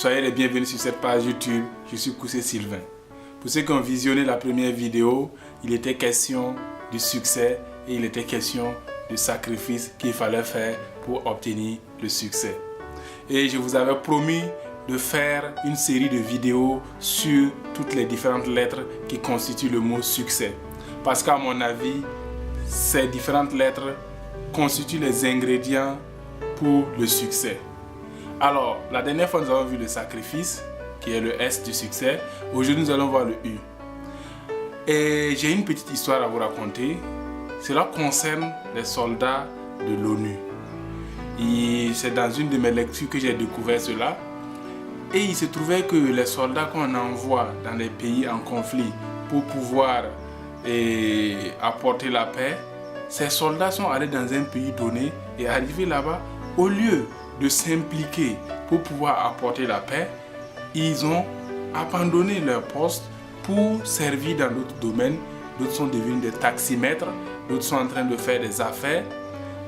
Soyez les bienvenus sur cette page YouTube. Je suis Koussé Sylvain. Pour ceux qui ont visionné la première vidéo, il était question du succès et il était question du sacrifice qu'il fallait faire pour obtenir le succès. Et je vous avais promis de faire une série de vidéos sur toutes les différentes lettres qui constituent le mot succès. Parce qu'à mon avis, ces différentes lettres constituent les ingrédients pour le succès. Alors, la dernière fois, nous avons vu le sacrifice, qui est le S du succès. Aujourd'hui, nous allons voir le U. Et j'ai une petite histoire à vous raconter. Cela concerne les soldats de l'ONU. C'est dans une de mes lectures que j'ai découvert cela. Et il se trouvait que les soldats qu'on envoie dans les pays en conflit pour pouvoir apporter la paix, ces soldats sont allés dans un pays donné et arrivés là-bas, au lieu de s'impliquer pour pouvoir apporter la paix, ils ont abandonné leur poste pour servir dans d'autres domaines. D'autres sont devenus des taximètres, d'autres sont en train de faire des affaires.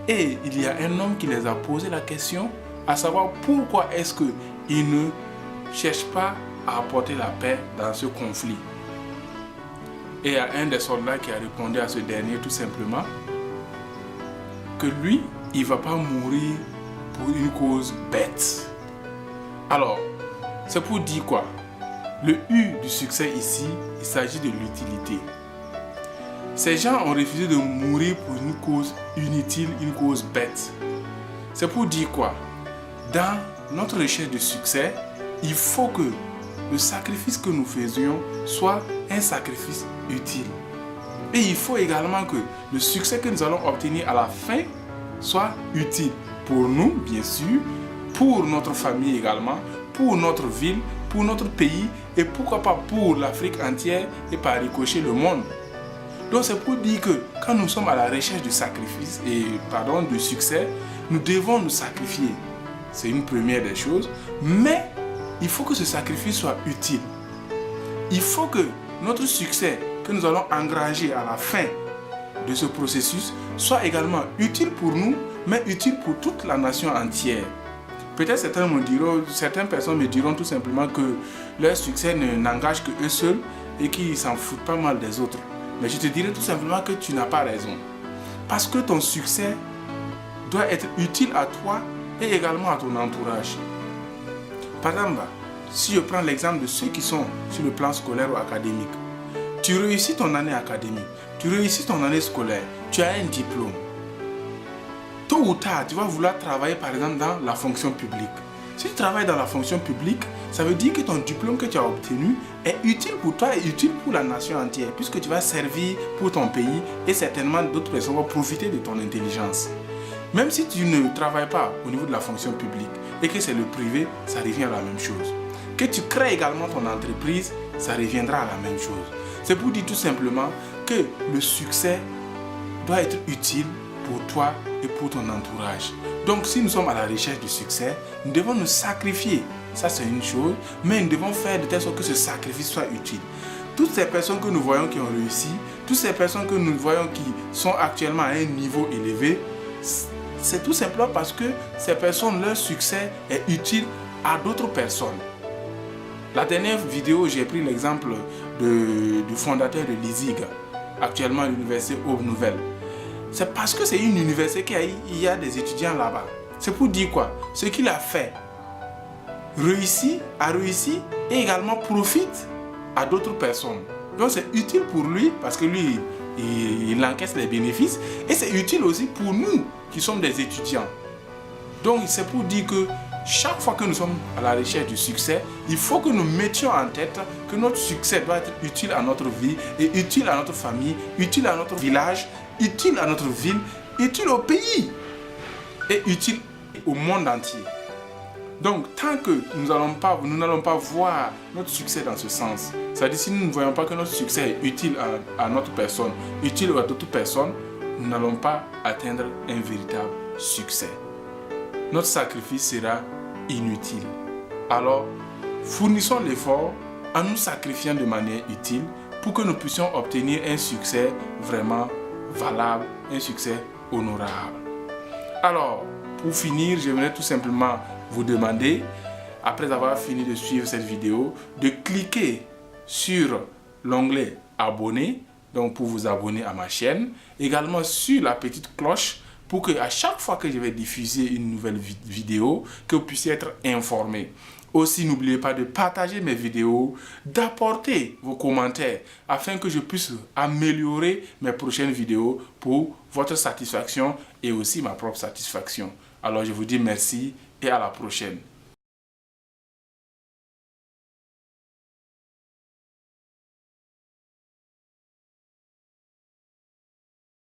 Et il y a un homme qui les a posé la question, à savoir pourquoi est-ce qu'ils ne cherchent pas à apporter la paix dans ce conflit. Et il y a un des soldats qui a répondu à ce dernier tout simplement que lui, il ne va pas mourir pour une cause bête. Alors, c'est pour dire quoi? Le U du succès ici, il s'agit de l'utilité. Ces gens ont refusé de mourir pour une cause inutile, une cause bête. C'est pour dire quoi? Dans notre recherche de succès, il faut que le sacrifice que nous faisions soit un sacrifice utile. Et il faut également que le succès que nous allons obtenir à la fin soit utile pour nous, bien sûr, pour notre famille également, pour notre ville, pour notre pays et pourquoi pas pour l'Afrique entière et par ricochet le monde. Donc c'est pour dire que quand nous sommes à la recherche du sacrifice du succès, nous devons nous sacrifier. C'est une première des choses, mais il faut que ce sacrifice soit utile. Il faut que notre succès que nous allons engranger à la fin de ce processus soit également utile pour nous, mais utile pour toute la nation entière. Peut-être certaines personnes me diront tout simplement que leur succès n'engage que eux seuls et qu'ils s'en foutent pas mal des autres. Mais je te dirais tout simplement que tu n'as pas raison. Parce que ton succès doit être utile à toi et également à ton entourage. Par exemple, si je prends l'exemple de ceux qui sont sur le plan scolaire ou académique, tu réussis ton année académique, tu réussis ton année scolaire, tu as un diplôme. Tôt ou tard, tu vas vouloir travailler par exemple dans la fonction publique. Si tu travailles dans la fonction publique, ça veut dire que ton diplôme que tu as obtenu est utile pour toi et utile pour la nation entière, puisque tu vas servir pour ton pays et certainement d'autres personnes vont profiter de ton intelligence. Même si tu ne travailles pas au niveau de la fonction publique et que c'est le privé, ça revient à la même chose. Que tu crées également ton entreprise, ça reviendra à la même chose. C'est pour dire tout simplement que le succès doit être utile pour toi et pour ton entourage. Donc si nous sommes à la recherche du succès, nous devons nous sacrifier. Ça c'est une chose, mais nous devons faire de telle sorte que ce sacrifice soit utile. Toutes ces personnes que nous voyons qui ont réussi, toutes ces personnes que nous voyons qui sont actuellement à un niveau élevé, c'est tout simplement parce que ces personnes, leur succès est utile à d'autres personnes. La dernière vidéo, j'ai pris l'exemple du fondateur de l'ISIG, actuellement à l'université Aube Nouvelle. C'est parce que c'est une université qu'il y a des étudiants là-bas. C'est pour dire quoi? Ce qu'il a fait, a réussi et également profite à d'autres personnes. Donc c'est utile pour lui parce que lui, il encaisse les bénéfices et c'est utile aussi pour nous qui sommes des étudiants. Donc c'est pour dire que chaque fois que nous sommes à la recherche du succès, il faut que nous mettions en tête que notre succès doit être utile à notre vie et utile à notre famille, utile à notre village, utile à notre ville, utile au pays et utile au monde entier. Donc tant que nous n'allons pas voir notre succès dans ce sens, c'est-à-dire si nous ne voyons pas que notre succès est utile à notre personne, utile à d'autres personnes, nous n'allons pas atteindre un véritable succès. Notre sacrifice sera inutile. Alors, fournissons l'effort en nous sacrifiant de manière utile pour que nous puissions obtenir un succès vraiment valable, un succès honorable. Alors, pour finir, je voulais tout simplement vous demander après avoir fini de suivre cette vidéo, de cliquer sur l'onglet abonner, donc pour vous abonner à ma chaîne, également sur la petite cloche pour que à chaque fois que je vais diffuser une nouvelle vidéo, que vous puissiez être informé. Aussi, n'oubliez pas de partager mes vidéos, d'apporter vos commentaires afin que je puisse améliorer mes prochaines vidéos pour votre satisfaction et aussi ma propre satisfaction. Alors, je vous dis merci et à la prochaine.